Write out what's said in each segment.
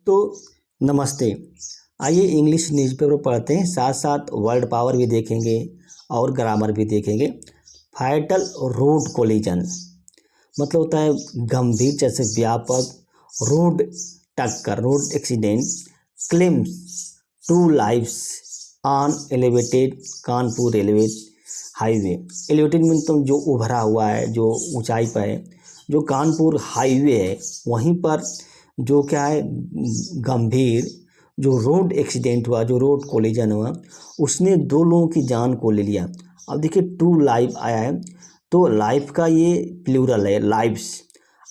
तो नमस्ते। आइए इंग्लिश न्यूज़पेपर पढ़ते हैं, साथ साथ वर्ल्ड पावर भी देखेंगे और ग्रामर भी देखेंगे। फाइटल रोड कोलिजन मतलब होता है गंभीर जैसे व्यापक रोड टक्कर, road accident. Claims 2 lives on elevated Kanpur railway highway. Elevated mean तो जो उभरा हुआ है, जो ऊंचाई पर है, जो कानपुर हाईवे है वहीं पर जो क्या है गंभीर जो रोड एक्सीडेंट हुआ, जो रोड कोलिजन हुआ, उसने 2 लोगों की जान को ले लिया। अब देखिए 2 लाइव आया है, तो लाइफ का ये प्लूरल है, लाइव्स।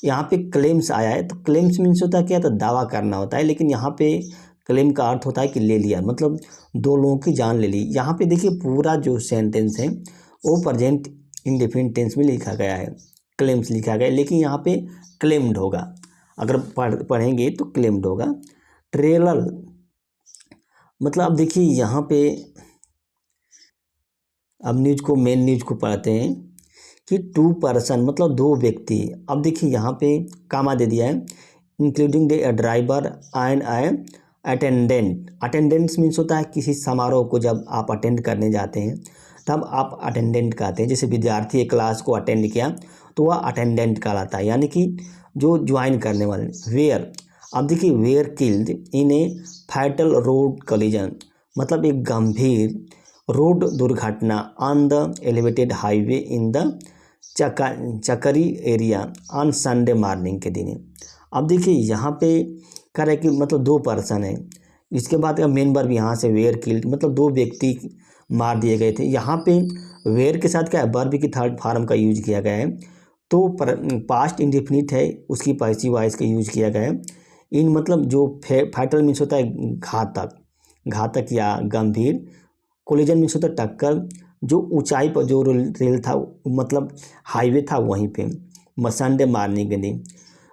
यहाँ पे क्लेम्स आया है, तो क्लेम्स मीन्स होता है क्या, तो दावा करना होता है, लेकिन यहाँ पे क्लेम का अर्थ होता है कि ले लिया, मतलब 2 लोगों की जान ले ली। यहाँ पे देखिए पूरा जो सेंटेंस है वो प्रेजेंट इंडेफिनिट टेंस में लिखा गया है, क्लेम्स लिखा गया है, लेकिन यहाँ पे क्लेम्ड होगा। अगर पढ़ेंगे तो क्लेम्ड होगा। ट्रेलर मतलब अब देखिए यहाँ पे अब मेन न्यूज को पढ़ते हैं कि 2 पर्सन मतलब 2 व्यक्ति। अब देखिए यहाँ पे कामा दे दिया है, including the driver and attendant. Attendants means होता है किसी समारोह को जब आप अटेंड करने जाते हैं तब आप अटेंडेंट कहते हैं। जैसे विद्यार्थी एक क्लास को अटेंड किया तो वह अटेंडेंट कहलाता है, यानी कि जो ज्वाइन करने वाले। वेयर, अब देखिए where killed in A fatal road collision मतलब एक गंभीर रोड दुर्घटना on the elevated highway in the चकरी एरिया ऑन संडे मॉर्निंग के दिन। अब देखिए यहाँ पे कह रहे कि मतलब 2 पर्सन है, इसके बाद का मेन वर्ब यहाँ से वेयर किल्ड मतलब 2 व्यक्ति मार दिए गए थे। यहाँ पे वेयर के साथ क्या है, वर्ब की थर्ड फॉर्म का यूज किया गया है, तो पास्ट इंडेफिनिट है उसकी पैसिव वॉइस का यूज किया गया है। इन मतलब जो फैटल मीन्स होता है घातक या गंभीर। कोलिजन मीन्स होता है टक्कर, जो ऊंचाई पर जो रेल था मतलब हाईवे था वहीं पे संडे मॉर्निंग के दिन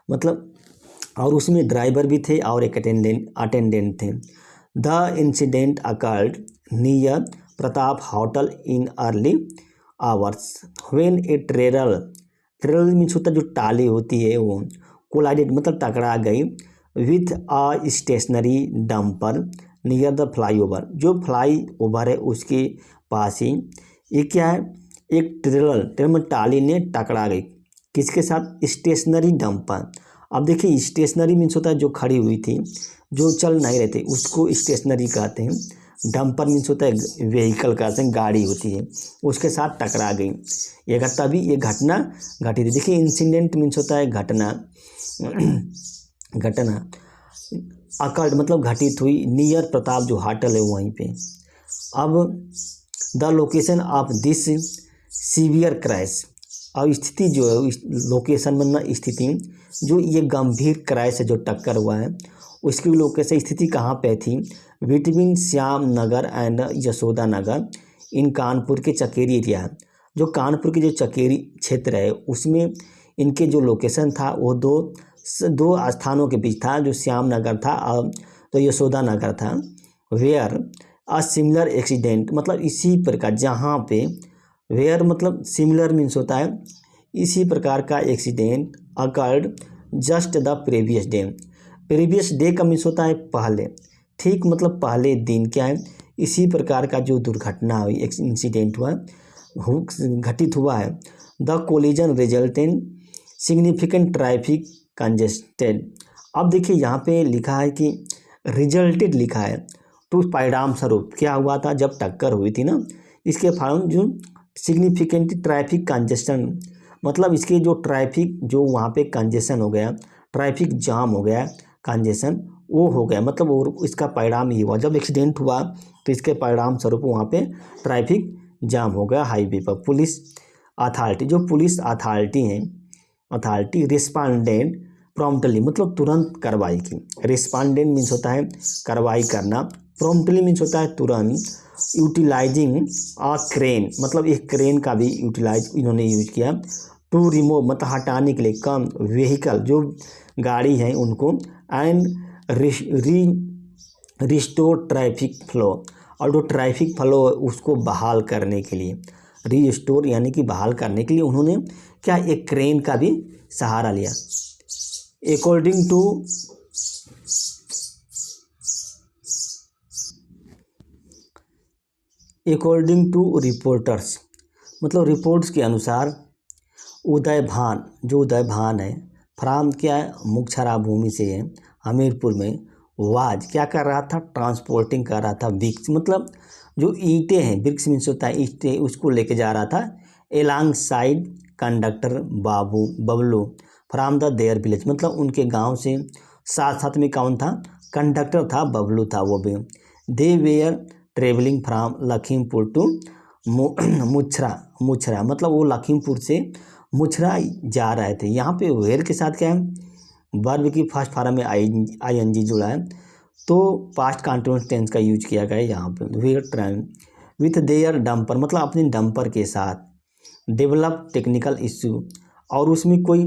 मतलब, और उसमें ड्राइवर भी थे और एक अटेंडेंट थे। The incident occurred near Pratap hotel in early hours when A trailer means होता है जो टाली होती है वो कोलाइडेड मतलब टकरा गई with a stationary dumper near the flyover. जो फ्लाई ओवर है उसके पास ही ये क्या है, एक ट्रेलर में टाली ने टकरा गई किसके साथ, स्टेशनरी डंपर। अब देखिए स्टेशनरी मीन्स होता है जो खड़ी हुई थी, जो चल नहीं रहे थे उसको स्टेशनरी कहते हैं। डंपर मीन्स होता है व्हीकल कहते हैं, गाड़ी होती है, उसके साथ टकरा गई। ये घटना घटी थी। देखिए इंसिडेंट मीन्स होता है घटना अकर्ड मतलब घटित हुई, नियर प्रताप जो होटल है वहीं पे। अब the location of this severe crash, अब स्थिति जो है लोकेशन मतलब स्थिति, जो ये गंभीर क्रैश है जो टक्कर हुआ है उसकी लोकेशन स्थिति कहाँ पे थी, between Shyam Nagar and Yashoda Nagar in Kanpur के चकेरी एरिया। जो कानपुर के जो चकेरी क्षेत्र है उसमें इनके जो लोकेशन था वो दो स्थानों के बीच था, जो श्याम नगर था और तो यशोदा नगर था। वेयर अ सिमिलर एक्सीडेंट मतलब इसी प्रकार जहाँ पे, वेयर मतलब सिमिलर मीन्स होता है इसी प्रकार का accident occurred just the previous day. Previous day का मीन्स होता है पहले, ठीक मतलब पहले दिन क्या है, इसी प्रकार का जो दुर्घटना हुई इंसिडेंट हुआ घटित हुआ है। The collision result in significant traffic congested. अब देखिए यहाँ पे लिखा है कि रिजल्टेड लिखा है, तो परिणाम स्वरूप क्या हुआ था जब टक्कर हुई थी ना, इसके फॉर्म जो सिग्निफिकेंट ट्रैफिक कंजेशन मतलब इसके जो ट्रैफिक जो वहाँ पे कंजेशन हो गया, ट्रैफिक जाम हो गया, कंजेशन वो हो गया, मतलब वो इसका परिणाम ही हुआ। जब एक्सीडेंट हुआ तो इसके परिणाम स्वरूप वहाँ पे ट्रैफिक जाम हो गया हाईवे पर। पुलिस अथॉरिटी, जो पुलिस अथॉरिटी है, अथॉरिटी रिस्पॉन्डेंट प्रॉम्प्टली मतलब तुरंत कार्रवाई की। रिस्पॉन्डेंट मीन्स होता है कार्रवाई करना, प्रॉम्प्टली मीन्स होता है तुरंत। यूटिलाइजिंग अ क्रेन मतलब एक क्रेन का भी यूटिलाइज इन्होंने यूज किया। टू रिमूव मतलब हटाने के लिए, कम व्हीकल जो गाड़ी है उनको, एंड रिस्टोर ट्रैफिक फ्लो और जो ट्रैफिक फ्लो उसको बहाल करने के लिए, रीस्टोर यानी कि बहाल करने के लिए उन्होंने क्या एक क्रेन का भी सहारा लिया। According to according to reporters, मतलब रिपोर्ट्स के अनुसार उदय भान है फ्राम क्या है मुक्छरा भूमि से है हमीरपुर में, वाज क्या कर रहा था, ट्रांसपोर्टिंग कर रहा था ब्रिक्स, मतलब जो ईंटें हैं, ब्रिक्स मीन्स होता है ईंटें, उसको लेके जा रहा था along side conductor Bablu from the their village, मतलब उनके गांव से साथ साथ में कौन था, कंडक्टर था, बबलू था वो भी। They were travelling from Lakhimpur to Muchhra, मतलब वो लखीमपुर से मुछरा जा रहे थे। यहाँ पे वेयर के साथ क्या है, वर्ब की फर्स्ट फॉर्म में आईएनजी जुड़ा है, तो पास्ट कंटिन्यूअस टेंस का यूज किया गया है यहाँ पे। Were trying with their dumper, मतलब अपने डंपर के साथ, डेवलप टेक्निकल इशू, और उसमें कोई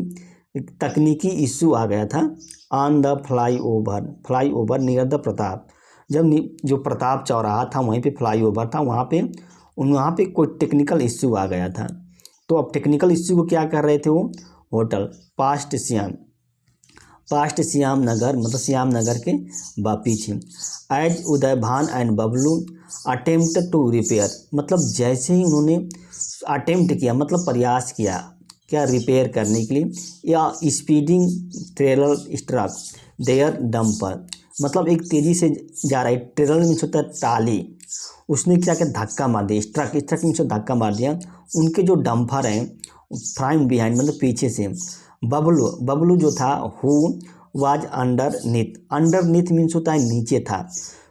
तकनीकी इशू आ गया था, on the fly over near the Pratap, जब जो प्रताप चौराहा था वहीं पे फ्लाई ओवर था, वहाँ पे कोई टेक्निकल इशू आ गया था। तो अब टेक्निकल इशू को क्या कर रहे थे वो, होटल पास्ट श्याम नगर, मतलब श्याम नगर के पीछे। As Uday Bhan and Bablu attempt to repair, मतलब जैसे ही उन्होंने अटेम्प्ट किया, मतलब प्रयास किया क्या, रिपेयर करने के लिए, या speeding trailer struck their dumper, मतलब एक तेज़ी से जा रहा है, ट्रेलर मीन्स होता है टाली, उसने क्या किया, धक्का मार दिया, स्ट्रक मीन्स धक्का मार दिया उनके जो डंपर हैं फ्रॉम बिहाइंड, मतलब पीछे से। बबलू जो था हु वाज अंडरनीथ मीन्स होता है नीचे था,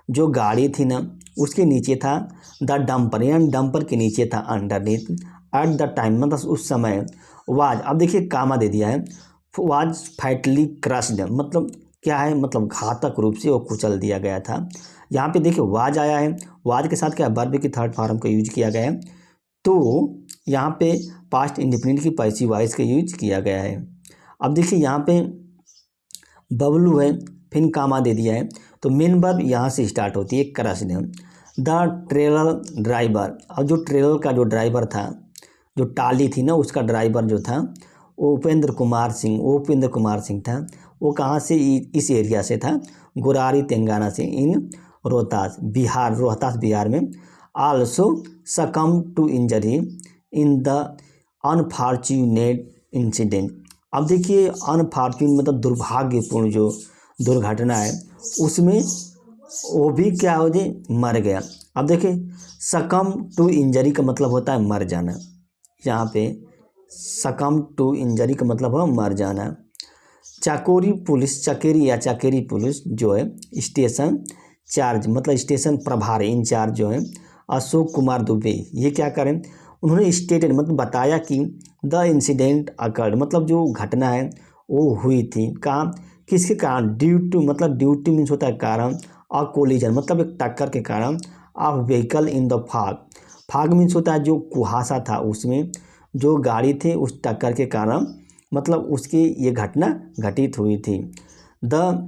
जो गाड़ी थी ना उसके नीचे था, द डंपर यानी डंपर के नीचे था अंडरनीथ, एट द टाइम मतलब उस समय, वाज, अब देखिए कामा दे दिया है, वाज फैटली क्रश्ड, मतलब क्या है, मतलब घातक रूप से वो कुचल दिया गया था। यहाँ पे देखिए वाज आया है, वाज के साथ क्या वर्ब की थर्ड फॉर्म का यूज किया गया है, तो यहाँ पे पास्ट इंडिपेंडेंट की पैसिव वॉइस का यूज किया गया है। अब देखिए यहाँ पे बबलू है, फिर कामा दे दिया है, तो मेन वर्ब यहाँ से स्टार्ट होती है, क्रश्ड है। द ट्रेलर ड्राइवर, और जो ट्रेलर का जो ड्राइवर था, जो टाली थी ना उसका ड्राइवर जो था उपेंद्र कुमार सिंह था, वो कहाँ से, इस एरिया से था, गुरारी तेलंगाना से, इन रोहतास बिहार में। Also succumb to injury in the unfortunate incident, अब देखिए अनफॉर्चुनेट मतलब दुर्भाग्यपूर्ण जो दुर्घटना है उसमें वो भी क्या हो जाए, मर गया। अब देखिए सकम टू इंजरी का मतलब होता है मर जाना, यहाँ पे सकम टू इंजरी का मतलब है मर जाना। चकेरी पुलिस जो है स्टेशन चार्ज, मतलब स्टेशन प्रभारी इंचार्ज जो है अशोक कुमार दुबे, ये क्या करें, उन्होंने स्टेटेड मतलब बताया कि द इंसिडेंट अकर्ड, मतलब जो घटना है वो हुई थी, कहाँ, किसके कारण, ड्यूटी मीन्स होता है कारण, और कोलिजन मतलब एक टक्कर के कारण, ऑफ व्हीकल इन द फाग मीन्स होता है जो कुहासा था उसमें जो गाड़ी थे उस टक्कर के कारण, मतलब उसकी ये घटना घटित हुई थी। The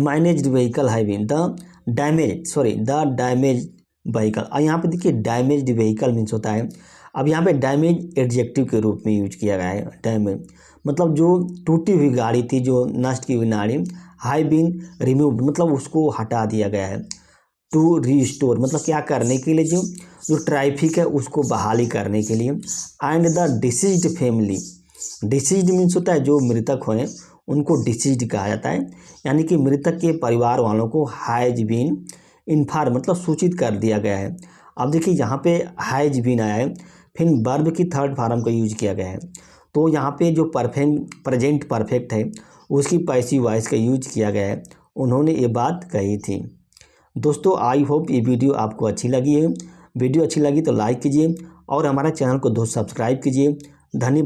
managed vehicle having the damage vehicle, और यहाँ पे देखिए डैमेज्ड व्हीकल मीन्स होता है, अब यहाँ पे डैमेज एडजेक्टिव के रूप में यूज किया गया है। डैमेज मतलब जो टूटी हुई गाड़ी थी, जो नष्ट की हुई गाड़ी, हाई बीन रिमूव्ड मतलब उसको हटा दिया गया है। टू रीस्टोर मतलब क्या करने के लिए, जो ट्रैफिक है उसको बहाली करने के लिए। And the deceased family, deceased means होता है जो मृतक हुए उनको डिसीज्ड कहा जाता है, यानी कि मृतक के परिवार वालों को हैज बीन इन्फॉर्म मतलब सूचित कर दिया गया है। अब देखिए यहाँ पे हैज बीन आया है, फिर वर्ब की थर्ड फॉर्म का यूज किया गया है, तो यहाँ पे जो प्रेजेंट परफेक्ट है उसकी पैसिव वॉइस का यूज किया गया है, उन्होंने ये बात कही थी। दोस्तों आई होप ये वीडियो आपको अच्छी लगी है, वीडियो अच्छी लगी तो लाइक कीजिए और हमारा चैनल को दोस्त सब्सक्राइब कीजिए। धन्यवाद।